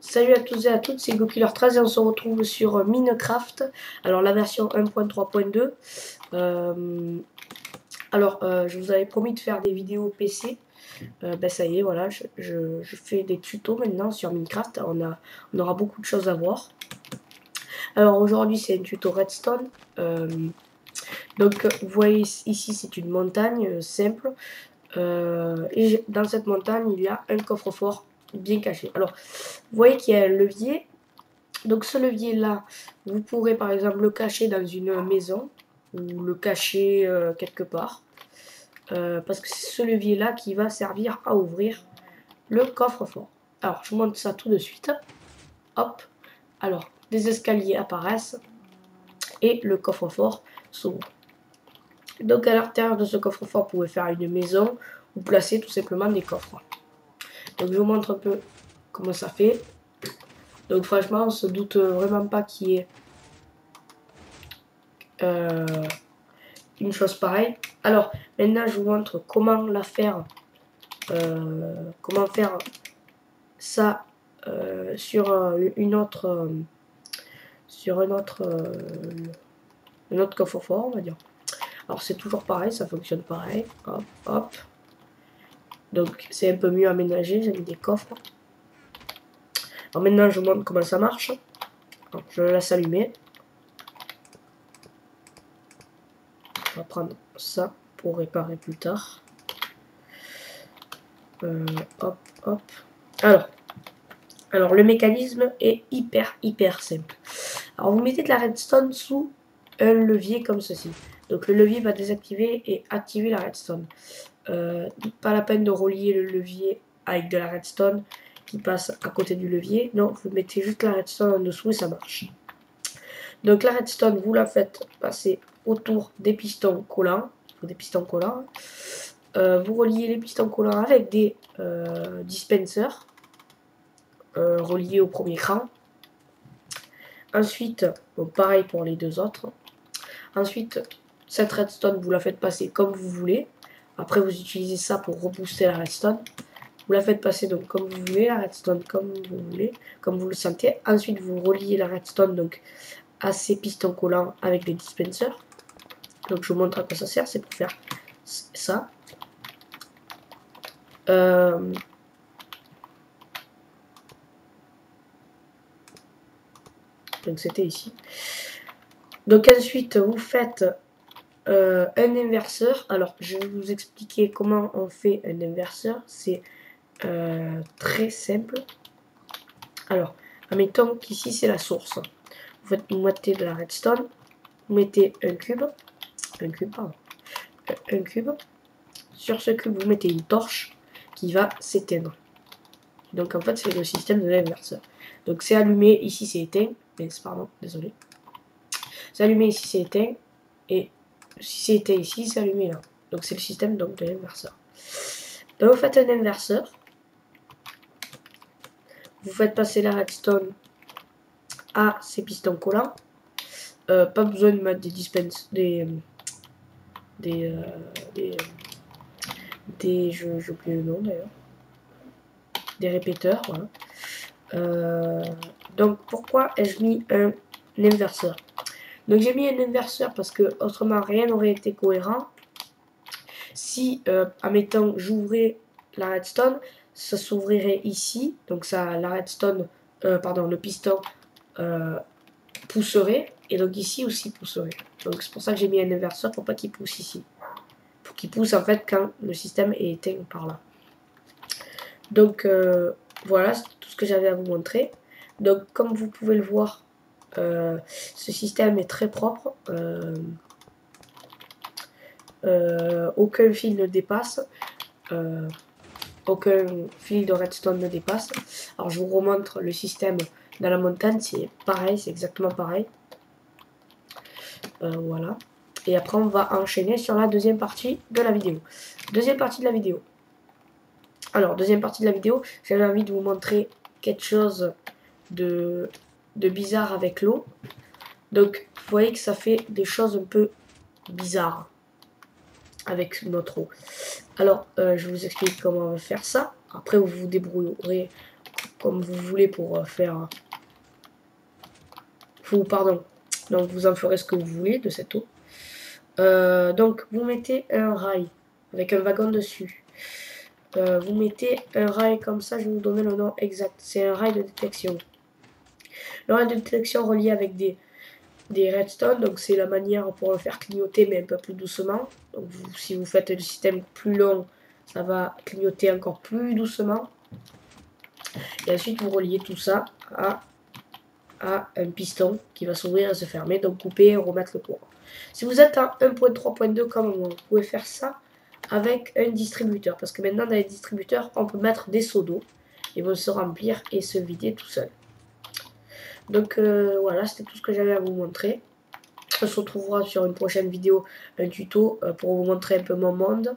Salut à tous et à toutes, c'est GoKiller13 et on se retrouve sur Minecraft. Alors la version 1.3.2. Je vous avais promis de faire des vidéos PC. Ça y est, voilà, je fais des tutos maintenant sur Minecraft. On aura beaucoup de choses à voir. Alors aujourd'hui c'est un tuto redstone. Vous voyez ici c'est une montagne simple. Et dans cette montagne il y a un coffre-fort bien caché. Alors vous voyez qu'il y a un levier. Donc ce levier là, vous pourrez par exemple le cacher dans une maison ou le cacher quelque part. Parce que c'est ce levier là qui va servir à ouvrir le coffre-fort. Alors je vous montre ça tout de suite. Hop. Alors des escaliers apparaissent et le coffre-fort s'ouvre. Donc à l'intérieur de ce coffre-fort, vous pouvez faire une maison ou placer tout simplement des coffres. Donc je vous montre un peu comment ça fait. Donc franchement, on se doute vraiment pas qu'il y ait une chose pareille. Alors maintenant je vous montre comment la faire, comment faire ça sur une autre un autre coffre-fort, on va dire. Alors c'est toujours pareil, ça fonctionne pareil. Hop, hop. Donc c'est un peu mieux aménagé, j'ai mis des coffres. Alors maintenant je vous montre comment ça marche. Donc, je le laisse allumer. On va prendre ça pour réparer plus tard. Hop, hop. Alors le mécanisme est hyper simple. Alors vous mettez de la redstone sous un levier comme ceci. Donc le levier va désactiver et activer la redstone. Pas la peine de relier le levier avec de la redstone qui passe à côté du levier. Non, vous mettez juste la redstone en dessous et ça marche. Donc la redstone, vous la faites passer autour des pistons collants. Vous reliez les pistons collants avec des dispensers reliés au premier cran. Ensuite, bon, pareil pour les deux autres. Ensuite, cette redstone, vous la faites passer comme vous voulez. Après, vous utilisez ça pour rebooster la redstone. Vous la faites passer donc comme vous voulez, la redstone comme vous voulez, comme vous le sentez. Ensuite, vous reliez la redstone donc à ces pistons collants avec des dispensers. Donc, je vous montre à quoi ça sert. C'est pour faire ça. Donc, c'était ici. Donc, ensuite, vous faites un inverseur. Alors, je vais vous expliquer comment on fait un inverseur. C'est très simple. Alors, admettons qu'ici c'est la source. Vous mettez de la redstone, vous mettez un cube. Sur ce cube, vous mettez une torche qui va s'éteindre. Donc en fait, c'est le système de l'inverseur. Donc c'est allumé, ici c'est éteint. Pardon, désolé. C'est allumé ici, c'est éteint. Et si c'est éteint ici, c'est allumé là. Donc c'est le système donc, de l'inverseur. Donc vous faites un inverseur. Vous faites passer la redstone à ces pistons collants. Pas besoin de mettre des dispenses, j'ai oublié le nom d'ailleurs, des répéteurs, voilà. Donc pourquoi ai-je mis un inverseur? Donc j'ai mis un inverseur parce que autrement rien n'aurait été cohérent. Si, admettons, j'ouvrais la redstone, ça s'ouvrirait ici, donc ça, la redstone, le piston pousserait, et donc ici aussi pousserait. Donc c'est pour ça que j'ai mis un inverseur pour pas qu'il pousse ici. Pour qu'il pousse en fait quand le système est éteint par là. Donc voilà, c'est tout ce que j'avais à vous montrer. Donc comme vous pouvez le voir, ce système est très propre. Aucun fil ne dépasse. Aucun fil de redstone ne dépasse. Alors je vous remontre le système dans la montagne, c'est pareil, c'est exactement pareil. Voilà. Et après on va enchaîner sur la deuxième partie de la vidéo. Alors, deuxième partie de la vidéo, j'avais envie de vous montrer quelque chose de bizarre avec l'eau. Donc, vous voyez que ça fait des choses un peu bizarres avec notre eau. Alors, je vous explique comment on va faire ça. Après, vous vous débrouillerez comme vous voulez pour faire... Pardon. Donc vous en ferez ce que vous voulez de cette eau. Donc vous mettez un rail avec un wagon dessus. Vous mettez un rail comme ça, je vais vous donner le nom exact. C'est un rail de détection. Le rail de détection relié avec des redstone, donc c'est la manière pour le faire clignoter mais un peu plus doucement. Donc si vous faites le système plus long, ça va clignoter encore plus doucement. Et ensuite vous reliez tout ça à un piston qui va s'ouvrir et se fermer, donc couper et remettre le courant. Si vous êtes à 1.3.2 comme moi, vous pouvez faire ça avec un distributeur, parce que maintenant dans les distributeurs on peut mettre des seaux d'eau, ils vont se remplir et se vider tout seul. Donc voilà, c'était tout ce que j'avais à vous montrer. On se retrouvera sur une prochaine vidéo, un tuto pour vous montrer un peu mon monde.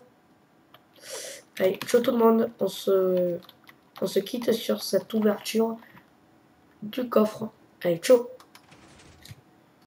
Allez, ciao tout le monde, on se quitte sur cette ouverture du coffre. Allez, ciao.